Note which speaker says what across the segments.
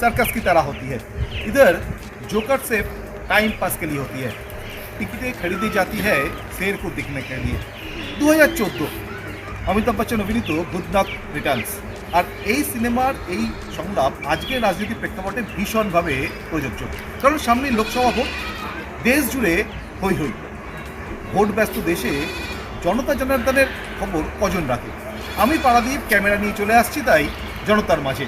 Speaker 1: Circus की तरह होती है। इधर जोकर सिर्फ टाइम पास के लिए होती है। टिकटें खरीदी जाती है शेर को देखने के लिए। 2014 অমিতাভ বচ্চন অভিনীত ভূতনাথ রিটার্নস। আর এই সিনেমার এই সংলাপ আজকের রাজনৈতিক প্রেক্ষাপটে ভীষণভাবে প্রযোজ্য, কারণ সামনে লোকসভা ভোট, দেশ জুড়ে হই হই। ভোট ব্যস্ত দেশে জনতা জনার্দনের খবর কজন রাখে? আমি পারাদীপ ক্যামেরা নিয়ে চলে আসছি তাই জনতার মাঝে।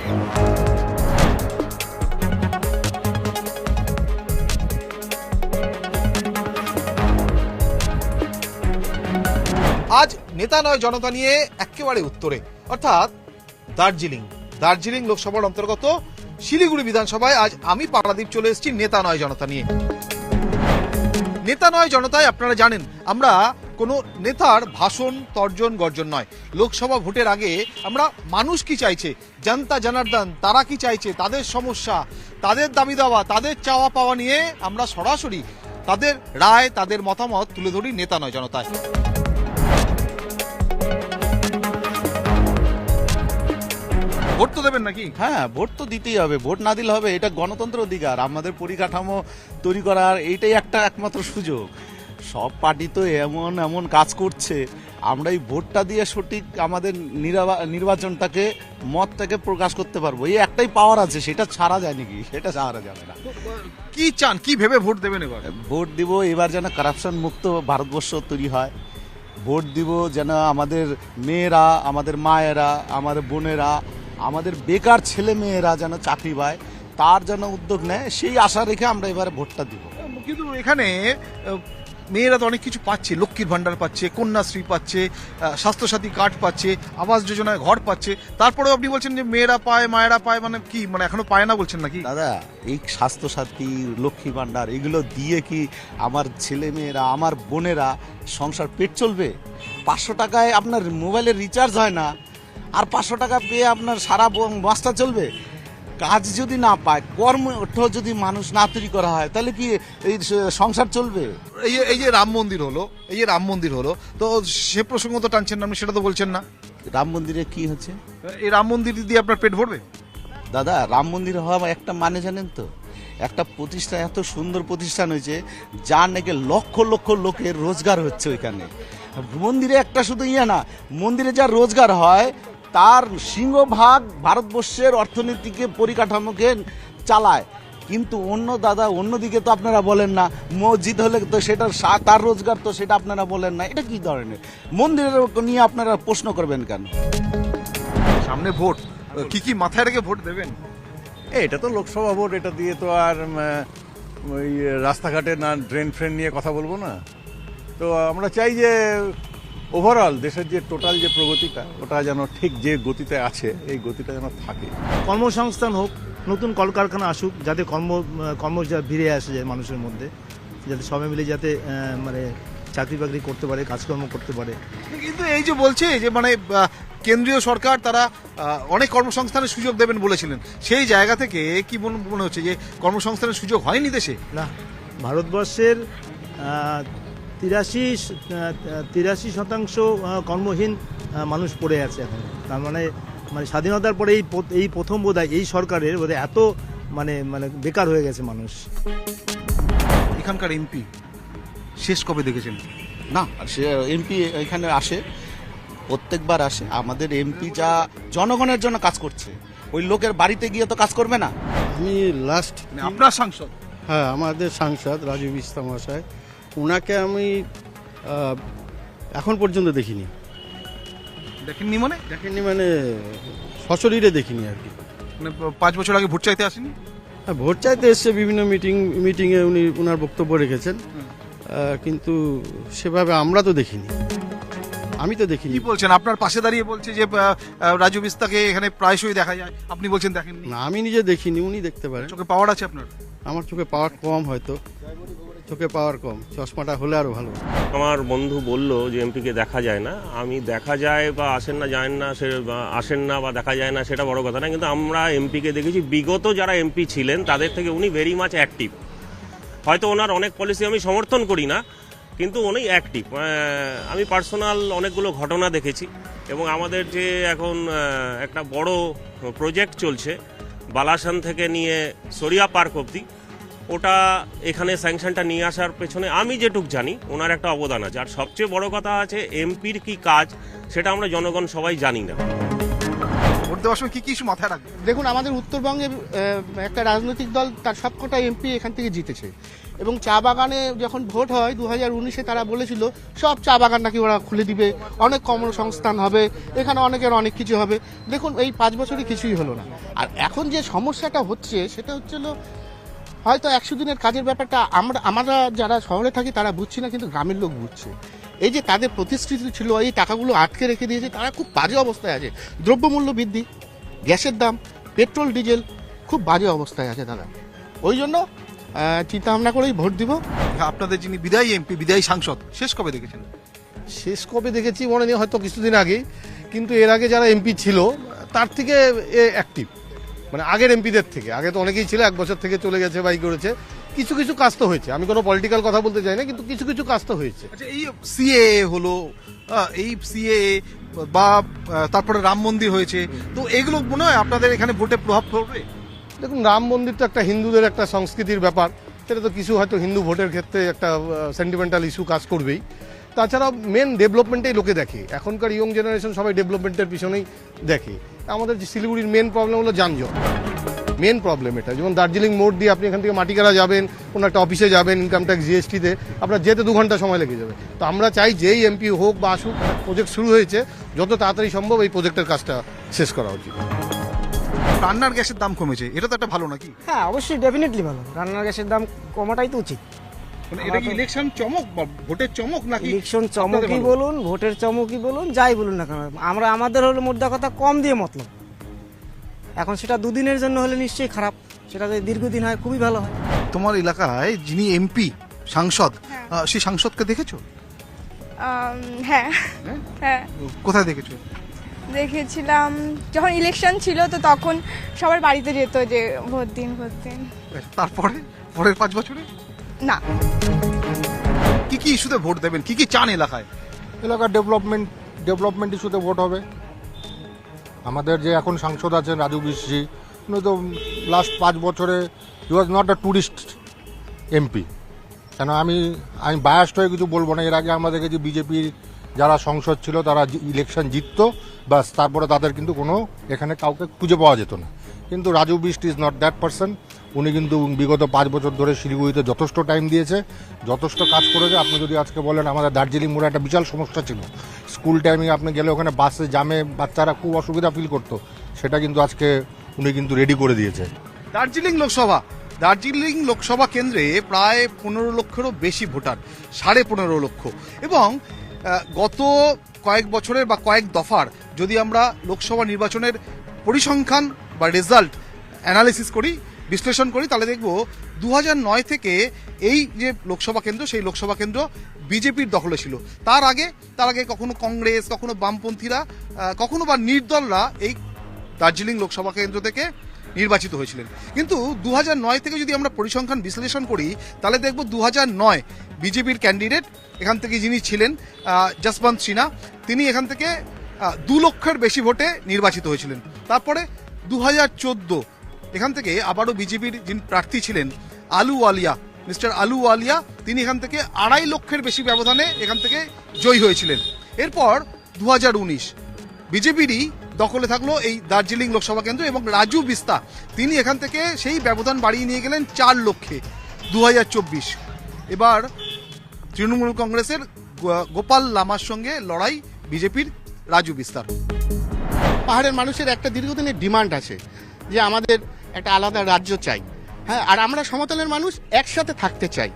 Speaker 1: আজ নেতা নয় জনতা নিয়ে একেবারে উত্তরে, অর্থাৎ দার্জিলিং লোকসভার অন্তর্গত শিলিগুড়ি বিধানসভায় আজ আমি পারাদীপ চলে এসেছি নেতা নয় জনতা নিয়ে। নেতা নয় জনতায় আপনারা জানেন আমরা কোনো নেতার ভাষণ তর্জন গর্জন নয়। লোকসভা ভোটের আগে আমরা মানুষ কি চাইছে, জনতা জনার্দন তারা কি চাইছে, তাদের সমস্যা, তাদের দাবি দাওয়া, তাদের চাওয়া পাওয়া নিয়ে আমরা সরাসরি তাদের রায়, তাদের মতামত তুলে ধরি নেতা নয় জনতায়। ভোট তো দেবেন নাকি?
Speaker 2: হ্যাঁ, ভোট তো দিতেই হবে। ভোট না দিলে হবে? এটা গণতন্ত্র অধিকার, আমাদের পরিকাঠামো তৈরি করার এইটাই একমাত্র সুযোগ। সব পার্টি তো এমন কাজ করছে, আমরা এই ভোটটা দিয়ে সঠিক আমাদের নির্বাচনটাকে মতটাকে প্রকাশ করতে পারবো। এই একটাই পাওয়ার আছে, সেটা ছাড়া যায় নাকি? সেটা ছাড়া যাবে না।
Speaker 1: কি চান, কি ভেবে ভোট দেবেন এবার?
Speaker 2: ভোট দিব এবার যেন কারাপশন মুক্ত ভারতবর্ষ তৈরি হয়। ভোট দিব যেন আমাদের মেয়েরা, আমাদের মায়েরা, আমাদের বোনেরা, আমাদের বেকার ছেলে মেয়েরা যেন চাকরি পায়, তার যেন উদ্যোগ নেয়, সেই আশা রেখে আমরা এবারে ভোটটা দিব।
Speaker 1: কিন্তু এখানে মেয়েরা তো অনেক কিছু পাচ্ছে, লক্ষ্মীর ভান্ডার পাচ্ছে, কন্যাশ্রী পাচ্ছে, স্বাস্থ্যসাথী কার্ড পাচ্ছে, আবাস যোজনায় ঘর পাচ্ছে, তারপরেও আপনি বলছেন যে মেয়েরা পায়, মায়েরা পায়, মানে কি, মানে এখনো পায় না বলছেন নাকি?
Speaker 2: দাদা, এই স্বাস্থ্যসাথী, লক্ষ্মী ভান্ডার এগুলো দিয়ে কি আমার ছেলে মেয়েরা, আমার বোনেরা সংসার পেট চলবে? 500 টাকায় আপনার মোবাইলের রিচার্জ হয় না, আর 500 টাকা পেয়ে আপনার সারা মাসটা চলবে? কাজ যদি না পায়, কর্ম যদি মানুষ না তৈরি করা হয়, তাহলে কি এই সংসার চলবে?
Speaker 1: এই যে রাম মন্দির হলো, তো সে প্রসঙ্গ তো টানছেন না, আপনি সেটা তো বলছেন না।
Speaker 2: রাম মন্দিরে কি হচ্ছে?
Speaker 1: এই রাম মন্দির দিয়ে আপনার পেট ভরবে?
Speaker 2: দাদা, রাম মন্দির হওয়া একটা মানে জানেন তো? একটা প্রতিষ্ঠান, এত সুন্দর প্রতিষ্ঠান হয়েছে, যার নাকি লক্ষ লক্ষ লোকের রোজগার হচ্ছে ওইখানে। মন্দিরে একটা শুধু না, মন্দিরে যা রোজগার হয় তার সিংহভাগ ভারতবর্ষের অর্থনীতিকে, পরিকাঠামোকে চালায়। কিন্তু অন্যদিকে তো আপনারা বলেন না। মসজিদ হলে তো সেটা তার রোজগার, তো সেটা আপনারা বলেন না। এটা কি ধরনের? মন্দিরের নিয়ে আপনারা প্রশ্ন করবেন কেন?
Speaker 1: সামনে ভোট, কি মাথায় রেখে ভোট দেবেন?
Speaker 3: এটা তো লোকসভা ভোট, এটা দিয়ে তো আর ওই রাস্তাঘাটে না ড্রেন ফ্রেন নিয়ে কথা বলবো না। তো আমরা চাই যে ওভারঅল দেশের যে টোটাল যে প্রগতিটা, ওটা যেন ঠিক যে গতিতে আছে এই গতিটা যেন থাকে।
Speaker 4: কর্মসংস্থান হোক, নতুন কলকারখানা আসুক, যাতে কর্ম ফিরে আসে যায় মানুষের মধ্যে, যাতে সবাই মিলে যাতে মানে চাকরি বাকরি করতে পারে, কাজকর্ম করতে পারে।
Speaker 1: কিন্তু এই যে বলছে যে মানে কেন্দ্রীয় সরকার তারা অনেক কর্মসংস্থানের সুযোগ দেবেন বলেছিলেন, সেই জায়গা থেকে কি মনে হচ্ছে যে কর্মসংস্থানের সুযোগ হয়নি দেশে?
Speaker 4: না, ভারতবর্ষের 83% কর্মহীন মানুষ পড়ে আছে এখন। তার মানে স্বাধীনতার পরে এই প্রথম বোধহয় এই সরকারের বোধহয় এত মানে বেকার হয়ে গেছে মানুষ।
Speaker 1: এখানকার এমপি শেষ কবে দেখেছেন?
Speaker 2: না, সে এমপি এখানে আসে, প্রত্যেকবার আসে। আমাদের এমপি যা জনগণের জন্য কাজ করছে, ওই লোকের বাড়িতে গিয়ে তো কাজ করবে না।
Speaker 5: আমি লাস্ট,
Speaker 1: আপনার সাংসদ?
Speaker 5: হ্যাঁ, আমাদের সাংসদ রাজু বিস্তা মহাশয়, ওনাকে আমি এখন পর্যন্ত দেখিনি।
Speaker 1: দেখেননি
Speaker 5: মানে সশরীরে দেখিনি আর কি।
Speaker 1: মানে 5 বছর আগে ভোট চাইতে আসেনি?
Speaker 5: হ্যাঁ, ভোট চাইতে এসছে, বিভিন্ন মিটিংয়ে উনি ওনার বক্তব্য রেখেছেন, কিন্তু সেভাবে আমরা তো দেখিনি, আমি তো দেখিনি।
Speaker 1: কি বলছেন? আপনার পাশে দাঁড়িয়ে বলছে যে রাজু বিস্তাকে এখানে প্রায়শই দেখা যায়, আপনি বলছেন দেখেননি?
Speaker 5: না, আমি নিজে দেখিনি, উনি দেখতে পারেন।
Speaker 1: চোখে পাওয়ার আছে আপনার?
Speaker 5: আমার চোখে পাওয়ার কম, হয়তো চোখে পাওয়ার কম, চশমাটা হলে আরো ভালো।
Speaker 6: আমার বন্ধু বলল যে এমপিকে দেখা যায় না। আমি দেখা যায় বা আসেন না, যায় না, সে আসেন না বা দেখা যায় না সেটা বড় কথা না, কিন্তু আমরা এমপিকে দেখেছি বিগত যারা এমপি ছিলেন তাদের থেকে উনি ভেরি মাচ অ্যাক্টিভ। হয়তো ওনার অনেক পলিসি আমি সমর্থন করি না, কিন্তু উনি অ্যাক্টিভ। আমি পার্সোনাল অনেকগুলো ঘটনা দেখেছি, এবং আমাদের যে এখন একটা বড় প্রজেক্ট চলছে বালাসান থেকে নিয়ে সরিয়া পার্ক অবধি, ওটা এখানে স্যাংশনটা নিয়ে আসার পেছনে আমি যেটুক জানি ওনার একটা অবদান আছে। আর সবচেয়ে বড় কথা আছে এমপির কি কাজ সেটা আমরা জনগণ সবাই জানি না।
Speaker 1: ভোট দেওয়ার সময় কি কি ইস্যু মাথায় রাখবে?
Speaker 7: দেখুন, আমাদের উত্তরবঙ্গের একটা রাজনৈতিক দল তার সবকটা এমপি এখান থেকে জিতেছে, এবং চা বাগানে যখন ভোট হয় 2019-এ তারা বলেছিল সব চা বাগান নাকি ওরা খুলে দিবে, অনেক কর্মসংস্থান হবে, এখানে অনেকের অনেক কিছু হবে। দেখুন, এই 5 বছরে কিছুই হলো না। আর এখন যে সমস্যাটা হচ্ছে সেটা হচ্ছিল হয়তো 100 দিনের কাজের ব্যাপারটা আমরা যারা শহরে থাকি তারা বুঝছি না, কিন্তু গ্রামের লোক বুঝছে। এই যে তাদের প্রতিশ্রুতি ছিল, এই টাকাগুলো আটকে রেখে দিয়েছে, তারা খুব বাজে অবস্থায় আছে। দ্রব্যমূল্য বৃদ্ধি, গ্যাসের দাম, পেট্রোল ডিজেল খুব বাজে অবস্থায় আছে দাদা। ওই জন্য চিন্তা ভাবনা করেই ভোট দিব।
Speaker 1: আপনাদের যিনি বিদায়ী এমপি, বিদায়ী সাংসদ, শেষ কবে দেখেছেন?
Speaker 8: শেষ কবে দেখেছি মনে নেই, হয়তো কিছুদিন আগেই। কিন্তু এর আগে যারা এমপি ছিল তার থেকে অ্যাক্টিভ, মানে আগের এমপিদের থেকে। আগে তো অনেকেই ছিল, 1 বছর থেকে চলে গেছে, বাই করেছে। কিছু কিছু কাজ তো হয়েছে, আমি কোনো পলিটিক্যাল কথা বলতে চাই না, কিন্তু কিছু কিছু কাজ তো হয়েছে।
Speaker 1: আচ্ছা, এই সিএএ হলো, এই সিএএ বা তারপরে রাম মন্দির হয়েছে, তো এগুলো মনে হয় আপনাদের এখানে ভোটে প্রভাব পড়বে?
Speaker 8: দেখুন, রাম মন্দির তো একটা হিন্দুদের একটা সংস্কৃতির ব্যাপার, সেটা তো কিছু হয়তো হিন্দু ভোটের ক্ষেত্রে একটা সেন্টিমেন্টাল ইস্যু কাজ করবেই। তাছাড়া মেন ডেভেলপমেন্টেই লোকে দেখে, এখনকার ইয়ং জেনারেশন সবাই ডেভেলপমেন্টের পিছনেই দেখে। আমাদের যে শিলিগুড়ির মেন প্রবলেম হলো যানজট, মেন প্রবলেম এটা। যেমন দার্জিলিং মোড় দিয়ে আপনি এখান থেকে মাটিকারা যাবেন, কোনো একটা অফিসে যাবেন, ইনকাম ট্যাক্স জিএসটিতে, আপনার যেতে 2 ঘন্টা সময় লেগে যাবে। তো আমরা চাই যেই এমপি হোক বা আসুক, প্রজেক্ট শুরু হয়েছে, যত তাড়াতাড়ি সম্ভব এই প্রজেক্টের কাজটা শেষ করা উচিত।
Speaker 1: রান্নার গ্যাসের দাম কমেছে, এটা তো একটা ভালো নাকি?
Speaker 9: হ্যাঁ, অবশ্যই, ডেফিনেটলি ভালো। রান্নার গ্যাসের দাম কমাটাই তো উচিত।
Speaker 1: মানে এটা কি ইলেকশন চমক বা ভোটের চমক নাকি?
Speaker 9: ইলেকশন চমকই বলুন, ভোটের চমকই বলুন, যাই বলুন না কেন, আমাদের হলো মোদ্দা কথা কম দিয়ে মতলব। এখন সেটা 2 দিনের জন্য হলে নিশ্চয়ই খারাপ, সেটা যদি দীর্ঘদিন হয় খুবই ভালো হয়।
Speaker 1: তোমার এলাকায় যিনি এমপি সাংসদ, সেই সাংসদকে দেখেছো?
Speaker 10: হ্যাঁ হ্যাঁ
Speaker 1: কোথায় দেখেছো?
Speaker 10: দেখেছিলাম যখন ইলেকশন ছিল, তো তখন সবার বাড়িতে যেত যে ভোট দিন।
Speaker 1: তারপরে পরের 5 বছরে
Speaker 10: না।
Speaker 1: কি কি ইস্যুতে ভোট দেবেন, কি কি চান এলাকায়?
Speaker 11: এলাকার ডেভেলপমেন্ট ইস্যুতে ভোট হবে। আমাদের যে এখন সাংসদ আছেন রাজু বিশজি, উনি তো লাস্ট 5 বছরে he was not a tourist MP. কেন আমি বায়াসড হয়ে কিছু বলবো না। এর আগে আমরা দেখেছি বিজেপির যারা সংসদ ছিল তারা ইলেকশন জিততো, বাস তারপরে তাদের কিন্তু কোনো এখানে কাউকে খুঁজে পাওয়া যেত না। কিন্তু Raju beast is not that person. উনি কিন্তু বিগত 5 বছর ধরে শিলিগুড়িতে যথেষ্ট টাইম দিয়েছে, যথেষ্ট কাজ করেছে। আপনি যদি আজকে বলেন, আমাদের দার্জিলিং মোড়ে একটা বিশাল সমস্যা ছিল, স্কুল টাইমে আপনি গেলে ওখানে বাসে জামে বাচ্চারা খুব অসুবিধা ফিল করতো, সেটা কিন্তু আজকে উনি কিন্তু রেডি করে দিয়েছে।
Speaker 1: দার্জিলিং লোকসভা কেন্দ্রে প্রায় 15 লক্ষেরও বেশি ভোটার, 15.5 লক্ষ। এবং গত কয়েক বছরের বা কয়েক দফার যদি আমরা লোকসভা নির্বাচনের পরিসংখ্যান বা রেজাল্ট অ্যানালিসিস করি, বিশ্লেষণ করি, তাহলে দেখব 2009 থেকে এই যে লোকসভা কেন্দ্র, সেই লোকসভা কেন্দ্র বিজেপির দখলে ছিল। তার আগে কখনো কংগ্রেস, কখনো বামপন্থীরা, কখনো বা নির্দলরা এই দার্জিলিং লোকসভা কেন্দ্র থেকে নির্বাচিত হয়েছিলেন। কিন্তু 2009 থেকে যদি আমরা পরিসংখ্যান বিশ্লেষণ করি, তাহলে দেখব 2009 বিজেপির ক্যান্ডিডেট এখান থেকে যিনি ছিলেন যশবন্ত সিনহা, তিনি এখান থেকে 2 লক্ষের বেশি ভোটে নির্বাচিত হয়েছিলেন। তারপরে 2014 এখান থেকে আবারও বিজেপির যিনি প্রার্থী ছিলেন মিস্টার আলুওয়ালিয়া, তিনি এখান থেকে 2.5 লক্ষের বেশি ব্যবধানে এখান থেকে জয়ী হয়েছিলেন। এরপর 2019 বিজেপিরই দখলে থাকলো এই দার্জিলিং লোকসভা কেন্দ্র, এবং রাজু বিস্তা তিনি এখান থেকে সেই ব্যবধান বাড়িয়ে নিয়ে গেলেন 4 লক্ষে। 2024 এবার তৃণমূল কংগ্রেসের গোপাল লামার সঙ্গে লড়াই বিজেপির রাজু বিস্তার।
Speaker 7: পাহাড়ের মানুষের একটা দীর্ঘদিনের ডিমান্ড আছে যে আমাদের একটা আলাদা রাজ্য চাই। হ্যাঁ, আর আমরা সমতলের মানুষ একসাথে থাকতে চাই।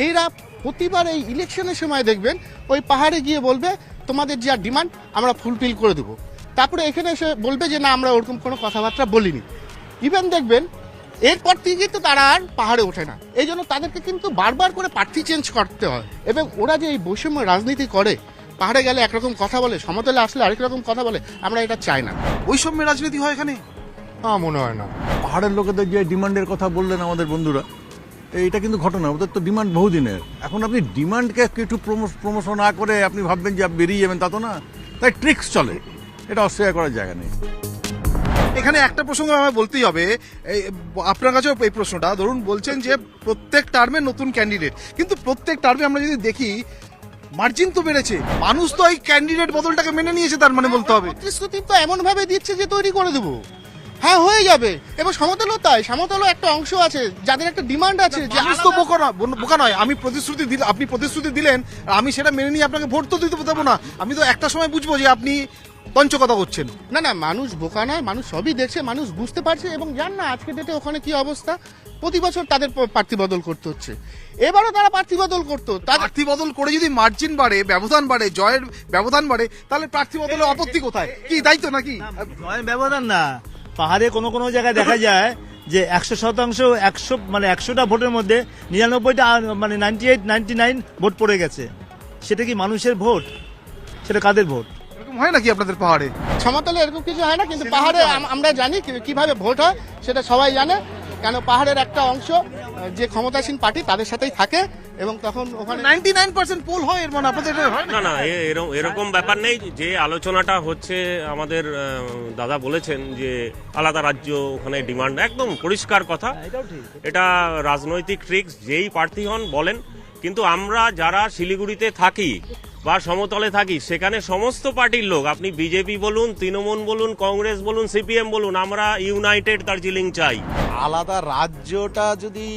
Speaker 7: এরা প্রতিবার এই ইলেকশনের সময় দেখবেন ওই পাহাড়ে গিয়ে বলবে তোমাদের যা ডিমান্ড আমরা ফুলফিল করে দেবো, তারপরে এখানে এসে বলবে যে না, আমরা ওরকম কোনো কথাবার্তা বলিনি। ইভেন দেখবেন এরপর থেকে কিন্তু তারা আর পাহাড়ে ওঠে না। এই জন্য তাদেরকে কিন্তু বারবার করে প্রার্থী চেঞ্জ করতে হয়। এবং ওরা যে এই বৈষম্য রাজনীতি করে, পাহাড়ে গেলে একরকম কথা বলে, সমতলে আসলে আরেক রকম কথা বলে, আমরা এটা চাই না।
Speaker 1: বৈষম্যের রাজনীতি হয় এখানে?
Speaker 11: মনে হয় না।
Speaker 3: পাহাড়ের লোকেদের যে ডিমান্ডের কথা বললেন আমাদের বন্ধুরা, এটা কিন্তু ঘটনা, ওদের তো ডিমান্ড বহুদিনের। এখন আপনি ডিমান্ডকে একটু প্রমোশন না করে আপনি ভাববেন যে আপনি বেরিয়ে যাবেন, তা তো না। তাই ট্রিক্স চলে, এটা অস্বীকার করার জায়গা নেই।
Speaker 1: এখানে একটা প্রসঙ্গ আমার বলতেই হবে, আপনার কাছেও এই প্রশ্নটা, ধরুন বলছেন যে প্রত্যেক টার্মে নতুন ক্যান্ডিডেট, কিন্তু প্রত্যেক টার্মে আমরা যদি দেখি মার্জিন তো বেড়েছে, মানুষ তো এই ক্যান্ডিডেট বদলটাকে মেনে নিয়েছে, তার মানে বলতে হবে।
Speaker 7: প্রতিশ্রুতি তো এমন ভাবে দিচ্ছে যে তৈরি করে দেবো, হ্যাঁ হয়ে যাবে। এবং সমতলও তাই, সমতলও একটা অংশ আছে যাদের একটা ডিমান্ড আছে যে
Speaker 1: মানুষ তো বোকা নয়। আমি প্রতিশ্রুতি দিলে, আপনি প্রতিশ্রুতি দিলেন, আমি সেটা মেনে নিয়ে আপনাকে ভোট তো দিতে পারবো না। আমি তো একটা সময় বুঝবো যে আপনি পঞ্চকথা করছেন।
Speaker 7: না না, মানুষ বোকা নয়, মানুষ সবই দেখছে, মানুষ বুঝতে পারছে এবং জান না আজকে ডেটে ওখানে কি অবস্থা। প্রতি বছর তাদের প্রার্থী বদল করতে হচ্ছে, এবারও তারা প্রার্থী বদল করতো।
Speaker 1: প্রার্থী বদল করে যদি মার্জিন বাড়ে, ব্যবধান বাড়ে, জয়ের ব্যবধান বাড়ে, তাহলে প্রার্থী বদলের আপত্তি কোথায়? কি দায়িত্ব নাকি?
Speaker 4: জয়ের ব্যবধান না, পাহাড়ে কোনো কোনো জায়গায় দেখা যায় যে 100%, 100টা ভোটের মধ্যে 99টা মানে 98-99 ভোট পড়ে গেছে। সেটা কি মানুষের ভোট? সেটা কাদের ভোট?
Speaker 1: এরকম হয় নাকি আপনাদের পাহাড়ে?
Speaker 7: সমতলে এরকম কিছু হয় না, কিন্তু পাহাড়ে আমরা জানি কিভাবে ভোট হয়, সেটা সবাই জানে। কেন পাহাড়ের একটা অংশ যে ক্ষমতাসীন পার্টি তাদের সাথেই থাকে এবং তখন ওখানে
Speaker 1: 99% পোল হয়, এর মানে আপনাদের হয়
Speaker 6: না না, এরকম ব্যাপার নেই। যে আলোচনাটা হচ্ছে, আমাদের দাদা বলেছেন যে আলাদা রাজ্য, ওখানে ডিমান্ড, একদম পরিষ্কার কথা। এটা রাজনৈতিক ট্রিক্স, যেই প্রার্থী হন বলেন। কিন্তু আমরা যারা শিলিগুড়িতে থাকি বা সমতলে থাকি, সেখানে সমস্ত পার্টির লোক, আপনি বিজেপি বলুন, তৃণমূল বলুন, কংগ্রেস বলুন, সিপিএম বলুন, আমরা ইউনাইটেড দার্জিলিং চাই।
Speaker 2: আলাদা রাজ্যটা যদি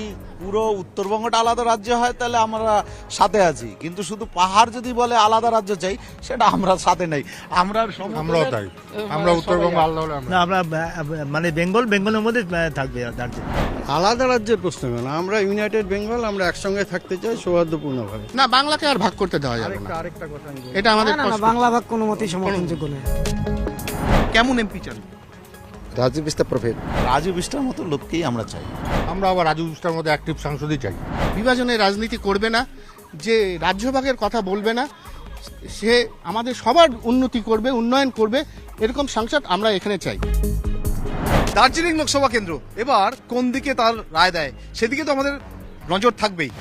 Speaker 2: পুরো উত্তরবঙ্গটা আলাদা রাজ্য হয় তাহলে আমরা সাথে আছি, কিন্তু শুধু পাহাড় যদি বলে আলাদা রাজ্য চাই, সেটা আমরা সাথে নেই।
Speaker 11: আমরাও তাই, আমরা উত্তরবঙ্গ আলাদা হলে
Speaker 4: না, আমরা মানে বেঙ্গলের মধ্যে থাকবে দার্জিলিং।
Speaker 5: আলাদা রাজ্যের প্রশ্ন কেন, আমরা ইউনাইটেড বেঙ্গল, আমরা একসঙ্গে থাকতে চাই সৌহার্দ্যপূর্ণভাবে।
Speaker 7: না, বাংলাকে আর ভাগ করতে দেওয়া যাবে না,
Speaker 5: আরেকটা কথা
Speaker 7: এটা আমাদের
Speaker 9: না, না, বাংলা ভাগ কোনো মতেই সমর্থনযোগ্য নয়।
Speaker 1: কেমন এমপি চান?
Speaker 2: রাজু বিষ্টার মতো লোককেই আমরা চাই।
Speaker 11: আমরা আবার রাজু বিষ্টার মধ্যে অ্যাক্টিভ সাংসদই চাই।
Speaker 7: বিভাজনের রাজনীতি করবে না, যে রাজ্যভাগের কথা বলবে না, সে আমাদের সবার উন্নতি করবে, উন্নয়ন করবে, এরকম সাংসদ আমরা এখানে চাই।
Speaker 1: দার্জিলিং লোকসভা কেন্দ্র এবার কোন দিকে তার রায় দেয়, সেদিকে তো আমাদের নজর থাকবেই।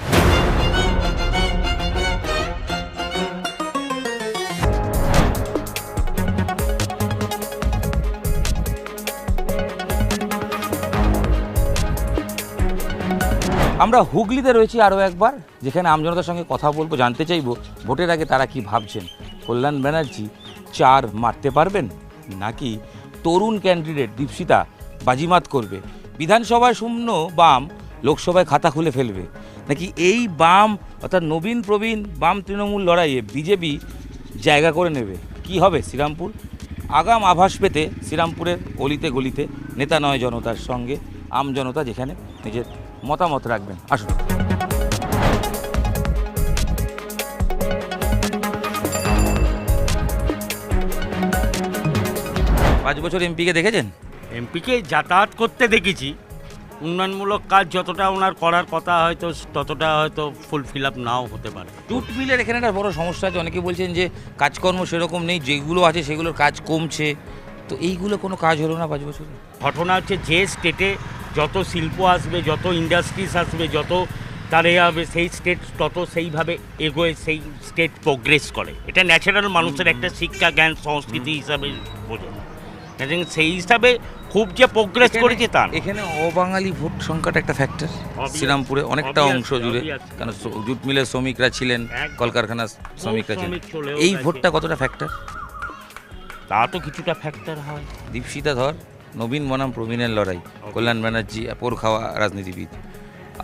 Speaker 12: আমরা হুগলিতে রয়েছি আরও একবার, যেখানে আমজনতার সঙ্গে কথা বলবো, জানতে চাইবো ভোটের আগে তারা কি ভাবছেন। কল্যাণ ব্যানার্জি 4 মারতে পারবেন, নাকি তরুণ ক্যান্ডিডেট দীপশিতা বাজিমাত করবে? বিধানসভায় শূন্য বাম লোকসভায় খাতা খুলে ফেলবে, নাকি এই বাম অর্থাৎ নবীন প্রবীণ বাম তৃণমূল লড়াইয়ে বিজেপি জায়গা করে নেবে? কি হবে শ্রীরামপুর? আগাম আভাস পেতে শ্রীরামপুরের অলিতে গলিতে নেতা নয় জনতার সঙ্গে আমজনতা যেখানে নিজের মতামত রাখবেন। আসুন। 5 বছর এমপিকে দেখেছেন?
Speaker 13: এমপিকে যাতায়াত করতে দেখেছি, উন্নয়নমূলক কাজ যতটা ওনার করার কথা হয়তো ততটা হয়তো ফুলফিল আপ নাও হতে পারে।
Speaker 12: জুট মিলের এখানে একটা বড় সমস্যা আছে, অনেকে বলছেন যে কাজকর্ম সেরকম নেই, যেগুলো আছে সেগুলোর কাজ কমছে, তো এইগুলো কোনো কাজ হলো না 5 বছরে।
Speaker 13: ঘটনা হচ্ছে যে স্টেটে যত শিল্প আসবে, যত ইন্ডাস্ট্রিজ আসবে, যত তার হবে, সেই স্টেট তত সেইভাবে এগোয়, সেই স্টেট প্রোগ্রেস করে। এটা ন্যাচারাল মানুষের একটা শিক্ষা, জ্ঞান, সংস্কৃতি হিসাবে বোঝে। সেই হিসাবে খুব যে প্রোগ্রেস করেছে তা
Speaker 12: এখানে অবাঙালি ভোট সংখ্যাটা একটা ফ্যাক্টর শ্রীরামপুরে অনেকটা অংশ জুড়ে, কারণ জুট মিলের শ্রমিকরা ছিলেন, কলকারখানার শ্রমিকরা ছিলেন। এই ভোটটা কতটা ফ্যাক্টর?
Speaker 13: তা তো কিছুটা ফ্যাক্টর হয়।
Speaker 12: দীপশিতা ধর নবীন বনাম প্রবীণের লড়াই, কল্যাণ ব্যানার্জি পোর খাওয়া রাজনীতিবিদ,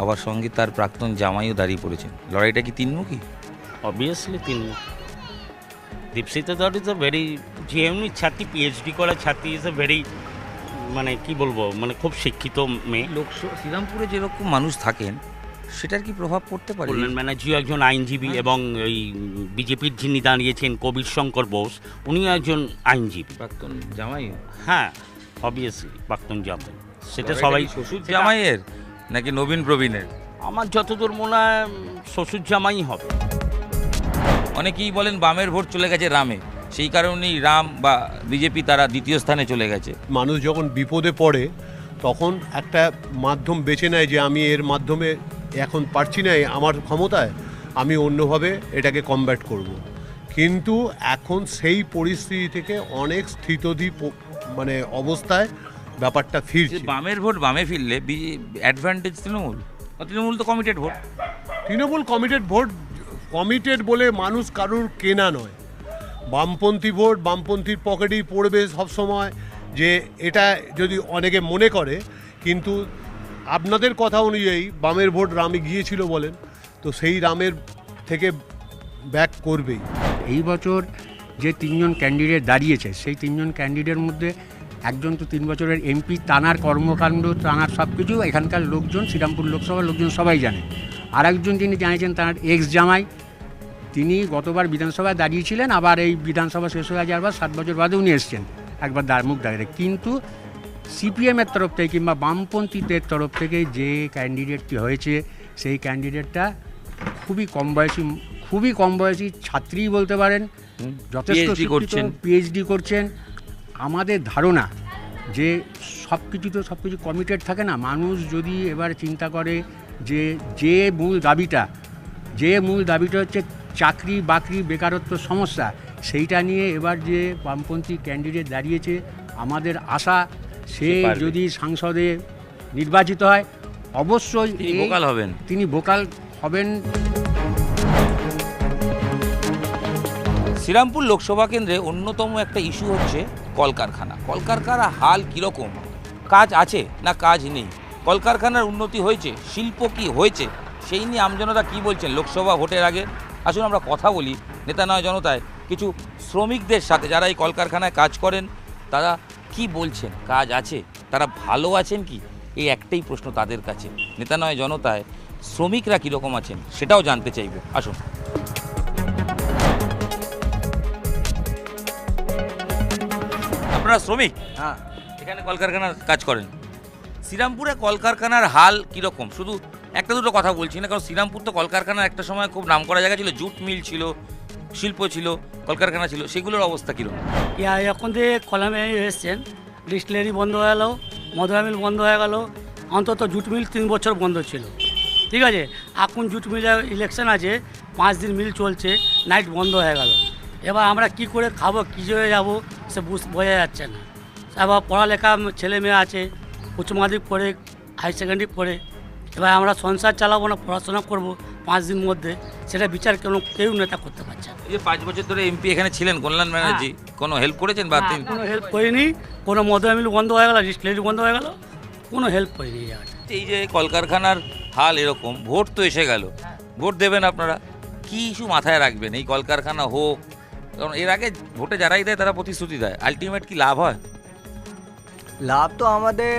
Speaker 12: আবার সঙ্গে তার প্রাক্তন জামাইও দাঁড়িয়ে পড়েছেন। লড়াইটা কি তিনমুখী?
Speaker 13: অবভিয়াসলি তিনমুখী। দীপশিতা ধর ইজ এ ভেরি, যে এমনি ছাত্রী, পিএইচডি করা ছাত্রী, ইজ এ ভেরি, মানে কি বলবো, মানে খুব শিক্ষিত মেয়ে।
Speaker 12: শ্রীরামপুরে যেরকম মানুষ থাকেন সেটার কি প্রভাব পড়তে পারে?
Speaker 13: কল্যাণ ব্যানার্জিও একজন আইনজীবী এবং এই বিজেপির যিনি দাঁড়িয়েছেন কবির শঙ্কর বোস, উনিও একজন আইনজীবী।
Speaker 12: প্রাক্তন জামাই?
Speaker 13: হ্যাঁ, অবভিয়াসলি প্রাক্তন জামাই। সেটা সবাই
Speaker 12: শ্বশুর জামাইয়ের নাকি নবীন প্রবীণের?
Speaker 13: আমার যতদূর মনে হয় শ্বশুর জামাই হবে।
Speaker 12: অনেকেই বলেন বামের ভোট চলে গেছে রামে, সেই কারণেই রাম বা বিজেপি তারা দ্বিতীয় স্থানে চলে গেছে।
Speaker 14: মানুষ যখন বিপদে পড়ে তখন একটা মাধ্যম বেছে নেয় যে আমি এর মাধ্যমে এখন পারছি না আমার ক্ষমতায়, আমি অন্যভাবে এটাকে কমব্যাট করব। কিন্তু এখন সেই পরিস্থিতি থেকে অনেক স্থিতধী মানে অবস্থায় ব্যাপারটা ফিরছে।
Speaker 12: বামের ভোট বামে ফিরলে অ্যাডভান্টেজ তৃণমূল, তৃণমূল তো committed vote.
Speaker 14: Trinamool committed vote, committed বলে মানুষ কারুর কেনা নয়। বামপন্থী ভোট বামপন্থীর পকেটেই পড়বে সবসময়, যে এটা যদি অনেকে মনে করে, কিন্তু আপনাদের কথা অনুযায়ী বামের ভোট রামে গিয়েছিল বলেন, তো সেই রামের থেকে ব্যাক করবেই।
Speaker 15: এই বছর যে 3 জন ক্যান্ডিডেট দাঁড়িয়েছে সেই 3 জন ক্যান্ডিডেটের মধ্যে একজন তো 3 বছরের এমপি, তানার কর্মকাণ্ড, তানার সব কিছু এখানকার লোকজন, শ্রীরামপুর লোকসভার লোকজন সবাই জানে। আর একজন যিনি জানিয়েছেন তার এক্স জামাই, তিনি গতবার বিধানসভায় দাঁড়িয়েছিলেন, আবার এই বিধানসভা শেষ হয়ে যাওয়ার পর 7 বছর বাদে উনি এসছেন একবার মুখ দাঁড়িয়ে। কিন্তু সিপিএমের তরফ থেকে কিংবা বামপন্থীদের তরফ থেকে যে ক্যান্ডিডেটটি হয়েছে সেই ক্যান্ডিডেটটা খুবই কম বয়সী ছাত্রী বলতে পারেন, যথেষ্ট পিএইচডি করছেন। আমাদের ধারণা যে সব কিছু কমিটেড থাকে না, মানুষ যদি এবার চিন্তা করে যে মূল দাবিটা হচ্ছে চাকরি বাকরি বেকারত্ব সমস্যা, সেইটা নিয়ে এবার যে বামপন্থী ক্যান্ডিডেট দাঁড়িয়েছে, আমাদের আশা সে যদি সংসদে নির্বাচিত হয় অবশ্যই তিনি ভোকাল হবেন।
Speaker 12: শ্রীরামপুর লোকসভা কেন্দ্রে অন্যতম একটা ইস্যু হচ্ছে কলকারখানা। কলকারখানার হাল কীরকম? কাজ আছে না কাজ নেই? কলকারখানার উন্নতি হয়েছে? শিল্প কি হয়েছে? সেই নিয়ে আমজনতা কী বলছেন লোকসভা ভোটের আগে? আসুন আমরা কথা বলি নেতা নয় জনতায় কিছু শ্রমিকদের সাথে, যারা এই কলকারখানায় কাজ করেন। তারা কি বলছেন? কাজ আছে? তারা ভালো আছেন কি? এই একটাই প্রশ্ন তাদের কাছে। নেতা নয় জনতায় শ্রমিকরা কীরকম আছেন সেটাও জানতে চাইব। আসুন। আপনারা শ্রমিক?
Speaker 16: হ্যাঁ।
Speaker 12: এখানে কলকারখানার কাজ করেন। শ্রীরামপুরে কলকারখানার হাল কীরকম? শুধু একটা দুটো কথা বলছি না, কারণ শ্রীরামপুর তো কলকারখানার একটা সময় খুব নাম করা জায়গা ছিল, জুট মিল ছিল, শিল্প ছিল, কলকারখানা ছিল, সেগুলোর অবস্থা কীরকম?
Speaker 16: এখন যে কলামে এসছেন, ডিস্টিলারি বন্ধ হয়ে গেল, মধুরা মিল বন্ধ হয়ে গেল, অন্তত জুট মিল 3 বছর বন্ধ ছিল। ঠিক আছে, এখন জুট মিলে ইলেকশন আছে, 5 দিন মিল চলছে, নাইট বন্ধ হয়ে গেল। এবার আমরা কি করে খাবো, কী করে যাবো সে বোঝা যাচ্ছে না। এবার পড়ালেখা ছেলে মেয়ে আছে, উচ্চ মাধ্যমিক পড়ে, হাই সেকেন্ডারি পড়ে, এবার আমরা সংসার চালাবো না পড়াশোনা করব 5 দিন মধ্যে, সেটা বিচার কেউ নেতা করতে পারছে না।
Speaker 12: এই যে 5 বছর ধরে এমপি এখানে ছিলেন কল্যাণ ব্যানার্জি, কোনো হেল্প করেছেন? বা
Speaker 16: কোনো হেল্প করিনি, কোনো মধুরা মিল বন্ধ হয়ে গেল, ডিস্টিলারি বন্ধ হয়ে গেল, কোনো হেল্প করিনি।
Speaker 12: এই যে কলকারখানার হাল এরকম, ভোট তো এসে গেল, ভোট দেবেন আপনারা, কি ইস্যু মাথায় রাখবেন? এই কলকারখানা হোক, কারণ এর আগে ভোটে যারাই দেয় তারা প্রতিশ্রুতি দেয়, আলটিমেট কি লাভ হয়?
Speaker 17: লাভ তো আমাদের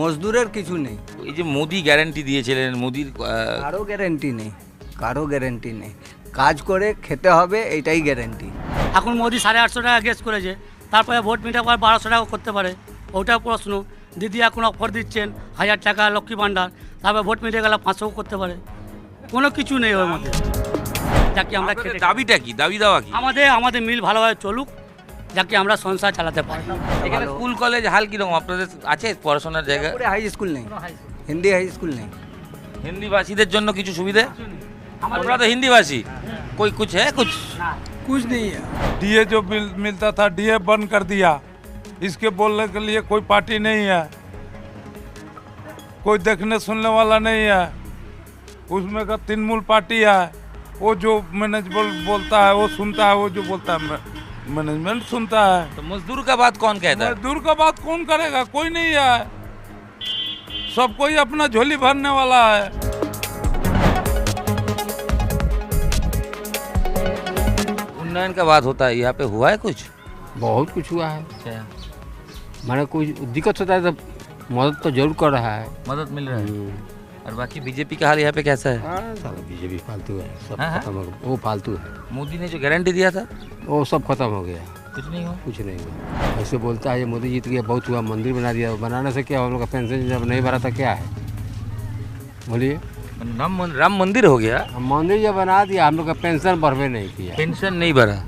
Speaker 17: মজদুরের কিছু নেই।
Speaker 12: এই যে মোদি গ্যারান্টি দিয়েছিলেন, মোদির
Speaker 17: কারো গ্যারান্টি নেই, কাজ করে খেতে হবে এইটাই গ্যারান্টি।
Speaker 16: এখন মোদি 850 টাকা গ্যাস করেছে, তারপরে ভোট মিটার 1200 টাকা করতে পারে, ওটাও প্রশ্ন। দিদি এখন অফার দিচ্ছেন 1000 টাকা লক্ষ্মী ভাণ্ডার, তারপরে ভোট মিটে গেলে 500 করতে পারে, কোনো কিছু নেই ওর মধ্যে। যাকে আমরা
Speaker 12: দাবিটা কি, দাবি দেওয়া কি?
Speaker 16: আমাদের মিল ভালোভাবে চলুক, যাকে আমরা সংসার চালাতে পারি।
Speaker 12: এখানে স্কুল কলেজ হাল কিরকম আপনাদের আছে? পড়াশোনার জায়গা?
Speaker 17: হাই স্কুল নেই, হিন্দি হাই স্কুল নেই।
Speaker 12: हिंदी भाषीদের জন্য কিছু সুবিধা? আমরা তো হিন্দি ভাষী, कोई कुछ है?
Speaker 18: कुछ नहीं है। डीए जो मिलता था डीए बंद कर दिया, इसके बोलने के लिए कोई पार्टी नहीं है, कोई देखने सुनने वाला नहीं है। उसमें का तृणमूल पार्टी है, वो जो मैनेजमेंट बोलता है वो सुनता है, वो जो बोलता है मैनेजमेंट सुनता है।
Speaker 12: तो मजदूर का बात कौन कहता है?
Speaker 18: मजदूर का बात कौन करेगा? कोई नहीं है, सब कोई अपना झोली भरने वाला है।
Speaker 12: उन्नयन का बात होता है, यहाँ पे हुआ है कुछ?
Speaker 19: बहुत कुछ हुआ है। माने कोई दिक्कत होता है तो मदद तो जरूर कर रहा है,
Speaker 12: मदद मिल रहा है। और बाकी बीजेपी का हाल यहाँ पे कैसा है?
Speaker 19: बीजेपी फालतू है, सब खत्म हो गया, वो फालतू है।
Speaker 12: मोदी ने जो गारंटी दिया था
Speaker 19: वो सब खत्म हो गया,
Speaker 12: कुछ नहीं हुआ।
Speaker 19: कुछ नहीं हुआ। ऐसे बोलता है ये मोदी जीत गया, बहुत हुआ, मंदिर बना दिया, बनाने से क्या हम लोग का पेंशन जब नहीं भरा था क्या है? बोलिए,
Speaker 12: राम मंदिर हो गया,
Speaker 19: मंदिर जब बना दिया, हम लोग का पेंशन भरवे नहीं किया,
Speaker 12: पेंशन नहीं भरा,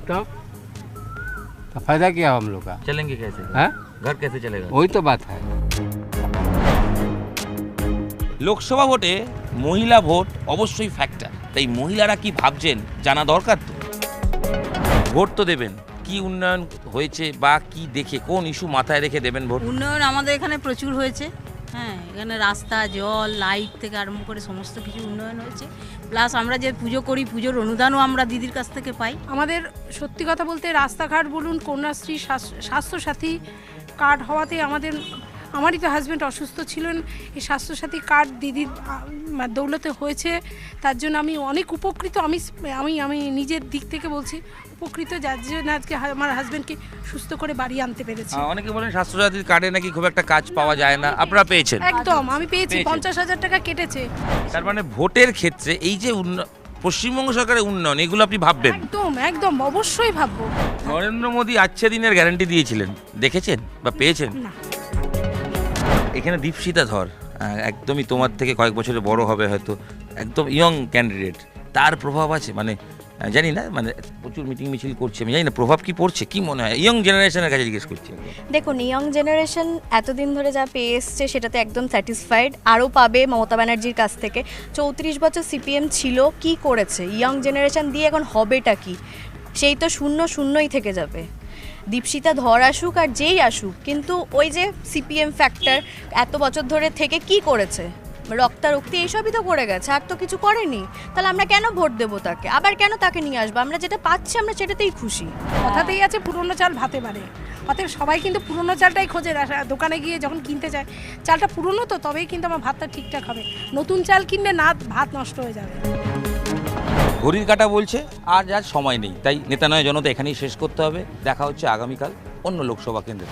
Speaker 19: तो फायदा क्या हम लोग का?
Speaker 12: चलेंगे कैसे?
Speaker 19: है
Speaker 12: घर कैसे चलेगा?
Speaker 19: वही तो बात है।
Speaker 12: লোকসভা ভোটে মহিলা ভোট অবশ্যই ফ্যাক্টর, তাই মহিলারা কি ভাবছেন জানা দরকার। তো ভোট তো দেবেন, কি উন্নয়ন হয়েছে বা কি দেখে কোন ইস্যু মাথায় রেখে দেবেন ভোট?
Speaker 20: উন্নয়ন আমাদের এখানে প্রচুর হয়েছে। হ্যাঁ, এখানে রাস্তা, জল, লাইট থেকে আরম্ভ করে সমস্ত কিছু উন্নয়ন হয়েছে। প্লাস আমরা যে পুজো করি, পুজোর অনুদানও আমরা দিদির কাছ থেকে পাই।
Speaker 21: আমাদের সত্যি কথা বলতে রাস্তাঘাট বলুন, কন্যাশ্রী, স্বাস্থ্যসাথী কার্ড হওয়াতে আমারই তো হাজব্যান্ড অসুস্থ ছিলেন, এই স্বাস্থ্যসাথী কার্ড দিদির দৌলতে হয়েছে। তার জন্য আমি অনেক উপকৃত। আমি নিজের দিক থেকে বলছি উপকৃত, যার জন্য আজকে আমার হাজব্যান্ডকে সুস্থ করে বাড়ি আনতে পেরেছি।
Speaker 12: অনেকে বলেন স্বাস্থ্যসাথীর কার্ডে নাকি খুব একটা কাজ পাওয়া যায় না, আপনারা পেয়েছেন?
Speaker 21: একদম, আমি পেয়েছি। 50,000 টাকা কেটেছে।
Speaker 12: তার মানে ভোটের ক্ষেত্রে এই যে পশ্চিমবঙ্গ সরকারের উন্নয়ন, এগুলো আপনি ভাববেন?
Speaker 21: একদম একদম, অবশ্যই ভাববো।
Speaker 12: নরেন্দ্র মোদী আচ্ছা দিনের গ্যারান্টি দিয়েছিলেন, দেখেছেন বা পেয়েছেন?
Speaker 21: না।
Speaker 12: এখানে দীপশিতা ধর, একদমই তোমার থেকে কয়েক বছরের বড় হবে হয়তো, একদম ইয়ং ক্যান্ডিডেট, তার প্রভাব আছে? মানে জানি না, মানে প্রচুর মিটিং মিছিল করছে, আমি জানি না প্রভাব কি পড়ছে, কি মনে হয় ইয়ং জেনারেশনের কাছে জিজ্ঞেস করছি।
Speaker 22: দেখুন, ইয়ং জেনারেশন এতদিন ধরে যা পেয়ে এসছে সেটাতে একদম স্যাটিসফাইড, আরও পাবে মমতা ব্যানার্জির কাছ থেকে। 34 বছর সিপিএম ছিল, কি করেছে? ইয়ং জেনারেশন দিয়ে এখন হবেটা কি? সেই তো শূন্যই থেকে যাবে। দীপশিতা ধর আসুক আর যেই আসুক, কিন্তু ওই যে সিপিএম ফ্যাক্টর এত বছর ধরে থেকে কি করেছে? রক্তারক্তি এইসবই তো করে গেছে, আর তো কিছু করেনি। তাহলে আমরা কেন ভোট দেবো তাকে? আবার কেন তাকে নিয়ে আসবো? আমরা যেটা পাচ্ছি আমরা সেটাতেই খুশি।
Speaker 21: কথাতেই আছে পুরনো চাল ভাতে বাড়ে। অতএব সবাই কিন্তু পুরনো চালটাই খোঁজে, দোকানে গিয়ে যখন কিনতে চায় চালটা পুরনো তো, তবেই কিন্তু আমার ভাতটা ঠিকঠাক হবে। নতুন চাল কিনলে না, ভাত নষ্ট হয়ে যাবে।
Speaker 12: ঘড়ির কাঁটা বলছে আর সময় নেই, তাই নেতা নয় জনতা এখানেই শেষ করতে হবে। দেখা হচ্ছে আগামীকাল অন্য লোকসভা কেন্দ্রে।